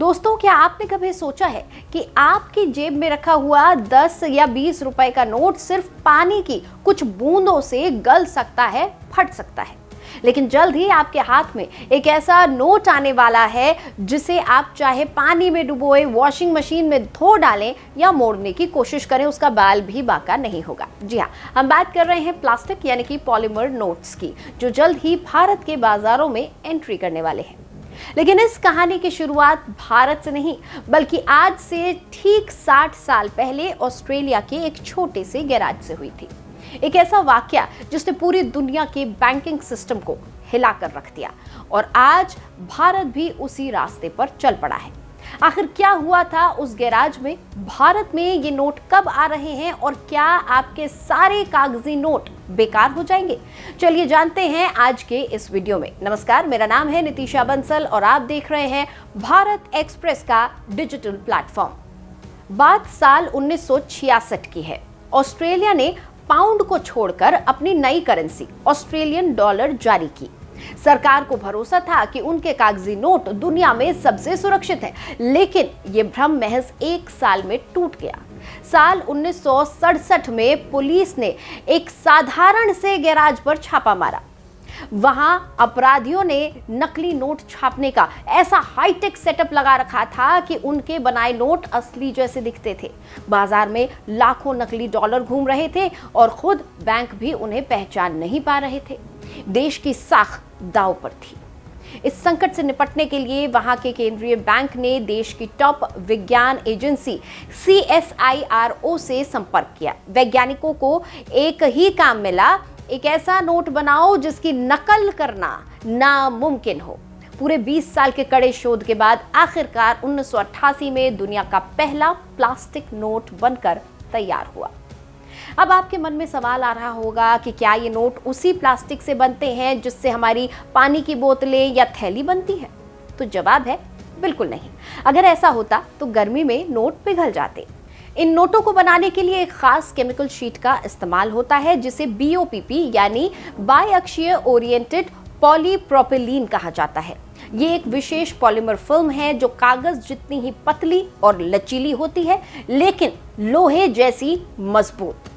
दोस्तों, क्या आपने कभी सोचा है कि आपकी जेब में रखा हुआ 10 या 20 रुपए का नोट सिर्फ पानी की कुछ बूंदों से गल सकता है, फट सकता है। लेकिन जल्द ही आपके हाथ में एक ऐसा नोट आने वाला है जिसे आप चाहे पानी में डुबोए, वॉशिंग मशीन में धो डालें या मोड़ने की कोशिश करें, उसका बाल भी बाका नहीं होगा। जी हाँ, हम बात कर रहे हैं प्लास्टिक यानी कि पॉलीमर नोट्स की, जो जल्द ही भारत के बाजारों में एंट्री करने वाले हैं। लेकिन इस कहानी की शुरुआत भारत से नहीं, बल्कि आज से ठीक 60 साल पहले ऑस्ट्रेलिया के एक छोटे से गैराज से हुई थी। एक ऐसा वाकया जिसने पूरी दुनिया के बैंकिंग सिस्टम को हिलाकर रख दिया, और आज भारत भी उसी रास्ते पर चल पड़ा है। आखिर क्या हुआ था उस गैराज में? भारत में ये नोट कब आ रहे हैं और क्या आपके सारे कागजी नोट बेकार हो जाएंगे? चलिए जानते हैं आज के इस वीडियो में। नमस्कार, मेरा नाम है नितिशा बंसल और आप देख रहे हैं भारत एक्सप्रेस का डिजिटल प्लेटफॉर्म। बात साल 1966 की है। ऑस्ट्रेलिया ने पाउंड को छोड़कर अपनी नई करेंसी ऑस्ट्रेलियन डॉलर जारी की। सरकार को भरोसा था कि उनके कागजी नोट दुनिया में सबसे सुरक्षित हैं, लेकिन ये भ्रम महज एक साल में टूट गया। साल 1967 में पुलिस ने एक साधारण से गैराज पर छापा मारा। वहां अपराधियों ने नकली नोट छापने का ऐसा हाईटेक सेटअप लगा रखा था कि उनके बनाए नोट असली जैसे दिखते थे। बाजार में लाखों नकली डॉलर घूम रहे थे और खुद बैंक भी उन्हें पहचान नहीं पा रहे थे। देश की साख दांव पर थी। इस संकट से निपटने के लिए वहां के केंद्रीय बैंक ने देश की टॉप विज्ञान एजेंसी CSIRO से संपर्क किया। वैज्ञानिकों को एक ही काम मिला, एक ऐसा नोट बनाओ जिसकी नकल करना नामुमकिन हो। पूरे 20 साल के कड़े शोध के बाद आखिरकार 1988 में दुनिया का पहला प्लास्टिक नोट बनकर तैयार हुआ। अब आपके मन में सवाल आ रहा होगा कि क्या ये नोट उसी प्लास्टिक से बनते हैं जिससे हमारी पानी की बोतलें या थैली बनती है? तो जवाब है बिल्कुल नहीं। अगर ऐसा होता तो गर्मी में नोट पिघल जाते। इन नोटों को बनाने के लिए एक खास केमिकल शीट का इस्तेमाल होता है जिसे BOPP यानी बाय अक्षीय ओरिएंटेड पॉलीप्रोपिलीन कहा जाता है। ये एक विशेष पॉलीमर फिल्म है जो कागज जितनी ही पतली और लचीली होती है, लेकिन लोहे जैसी मजबूत।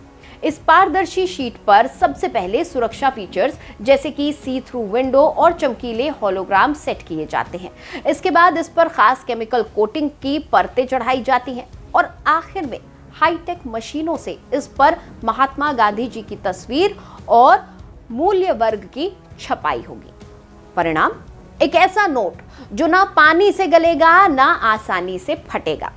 इस पारदर्शी शीट पर सबसे पहले सुरक्षा फीचर्स जैसे कि सी थ्रू विंडो और चमकीले होलोग्राम सेट किए जाते हैं। इसके बाद इस पर खास केमिकल कोटिंग की परतें चढ़ाई जाती हैं और आखिर में हाईटेक मशीनों से इस पर महात्मा गांधी जी की तस्वीर और मूल्य वर्ग की छपाई होगी। परिणाम, एक ऐसा नोट जो ना पानी से गलेगा ना आसानी से फटेगा।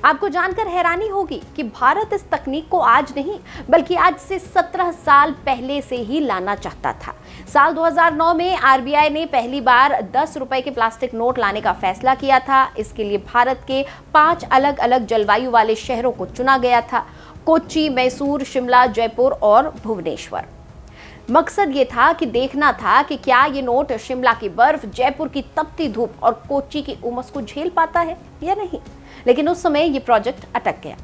आपको जानकर हैरानी होगी कि भारत इस तकनीक को आज नहीं बल्कि आज से 17 साल पहले से ही लाना चाहता था। साल 2009 में RBI ने पहली बार 10 रुपए के प्लास्टिक नोट लाने का फैसला किया था। इसके लिए भारत के 5 अलग अलग जलवायु वाले शहरों को चुना गया था: कोच्चि, मैसूर, शिमला, जयपुर और भुवनेश्वर। मकसद ये था कि देखना था कि क्या ये नोट शिमला की बर्फ, जयपुर की तपती धूप और कोच्चि की उमस को झेल पाता है या नहीं। लेकिन उस समय ये प्रोजेक्ट अटक गया।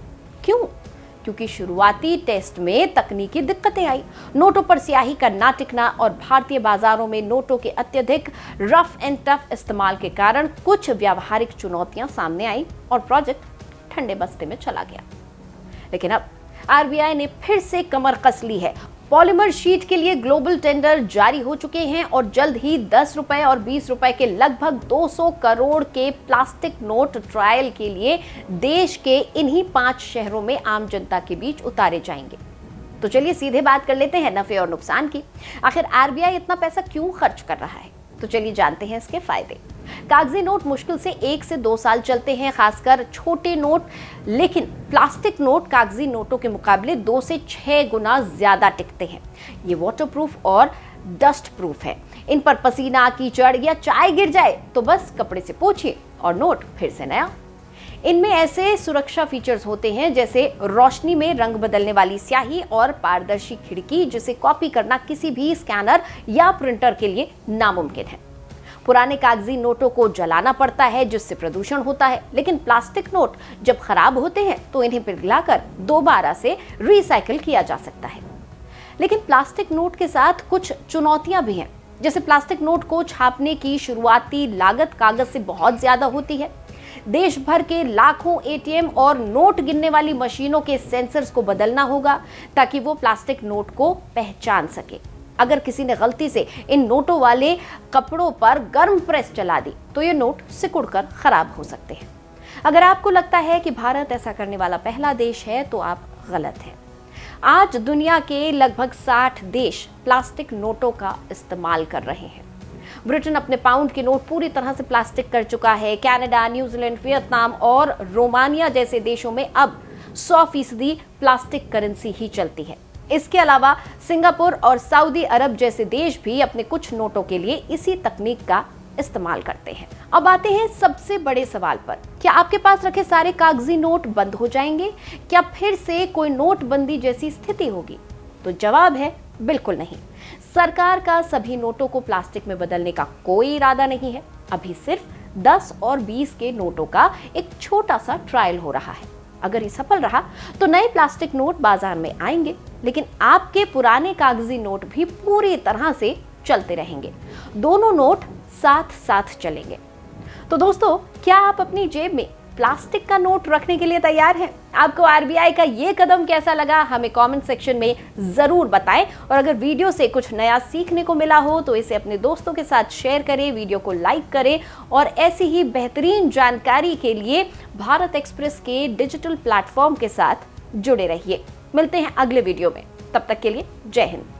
क्यों? क्योंकि शुरुआती टेस्ट में तकनीकी दिक्कतें आई। नोटों पर स्याही का ना टिकना और भारतीय बाजारों में नोटों के अत्यधिक रफ एंड टफ इस्तेमाल के कारण कुछ व्यावहारिक चुनौतियां सामने आई और प्रोजेक्ट ठंडे बस्ते में चला गया। लेकिन अब RBI ने फिर से कमर कस ली है। पॉलीमर शीट के लिए ग्लोबल टेंडर जारी हो चुके हैं और जल्द ही 10 रुपए और 20 रुपए के लगभग 200 करोड़ के प्लास्टिक नोट ट्रायल के लिए देश के इन्हीं 5 शहरों में आम जनता के बीच उतारे जाएंगे। तो चलिए सीधे बात कर लेते हैं नफे और नुकसान की। आखिर RBI इतना पैसा क्यों खर्च कर रहा है? तो चलिए जानते हैं इसके फायदे। कागजी नोट मुश्किल से 1 से 2 साल चलते हैं, खासकर छोटे नोट। लेकिन प्लास्टिक नोट कागजी नोटों के मुकाबले 2 से 6 गुना ज्यादा टिकते हैं। ये वाटरप्रूफ और डस्ट प्रूफ है। इन पर पसीना, कीचड़ या चाय गिर जाए तो बस कपड़े से पोंछिए और नोट फिर से नया। इनमें ऐसे सुरक्षा फीचर्स होते हैं जैसे रोशनी में रंग बदलने वाली स्याही और पारदर्शी खिड़की, जिसे कॉपी करना किसी भी स्कैनर या प्रिंटर के लिए नामुमकिन है। पुराने कागजी नोटों को जलाना पड़ता है जिससे प्रदूषण होता है, लेकिन प्लास्टिक नोट जब खराब होते हैं तो इन्हें पिघलाकर दोबारा से रिसाइकिल किया जा सकता है। लेकिन प्लास्टिक नोट के साथ कुछ चुनौतियां भी हैं। जैसे प्लास्टिक नोट को छापने की शुरुआती लागत कागज से बहुत ज्यादा होती है। देश भर के लाखों एटीएम और नोट गिनने वाली मशीनों के सेंसर्स को बदलना होगा ताकि वो प्लास्टिक नोट को पहचान सके। अगर किसी ने गलती से इन नोटों वाले कपड़ों पर गर्म प्रेस चला दी तो ये नोट सिकुड़कर खराब हो सकते हैं। अगर आपको लगता है कि भारत ऐसा करने वाला पहला देश है तो आप गलत हैं। आज दुनिया के लगभग 60 देश प्लास्टिक नोटों का इस्तेमाल कर रहे हैं। ब्रिटेन अपने पाउंड के नोट पूरी तरह से प्लास्टिक कर चुका है। कनाडा, न्यूजीलैंड, वियतनाम और रोमानिया जैसे देशों में अब 100% प्लास्टिक करेंसी ही चलती है। इसके अलावा सिंगापुर और सऊदी अरब जैसे देश भी अपने कुछ नोटों के लिए इसी तकनीक का इस्तेमाल करते हैं। अब आते हैं सबसे बड़े सवाल पर, क्या आपके पास रखे सारे कागजी नोट बंद हो जाएंगे? क्या फिर से कोई नोटबंदी जैसी स्थिति होगी? तो जवाब है बिल्कुल नहीं। सरकार का सभी नोटों को प्लास्टिक में बदलने का कोई इरादा नहीं है। अभी सिर्फ 10 और 20 के नोटों का एक छोटा सा ट्रायल हो रहा है। अगर ये सफल रहा तो नए प्लास्टिक नोट बाजार में आएंगे, लेकिन आपके पुराने कागजी नोट भी पूरी तरह से चलते रहेंगे। दोनों नोट साथ साथ चलेंगे। तो दोस्तों, क्या आप अपनी जेब में प्लास्टिक का नोट रखने के लिए तैयार हैं? आपको आरबीआई का ये कदम कैसा लगा, हमें कमेंट सेक्शन में जरूर बताएं। और अगर वीडियो से कुछ नया सीखने को मिला हो तो इसे अपने दोस्तों के साथ शेयर करें, वीडियो को लाइक करें और ऐसी ही बेहतरीन जानकारी के लिए भारत एक्सप्रेस के डिजिटल प्लेटफॉर्म के साथ जुड़े रहिए। मिलते हैं अगले वीडियो में, तब तक के लिए जय हिंद।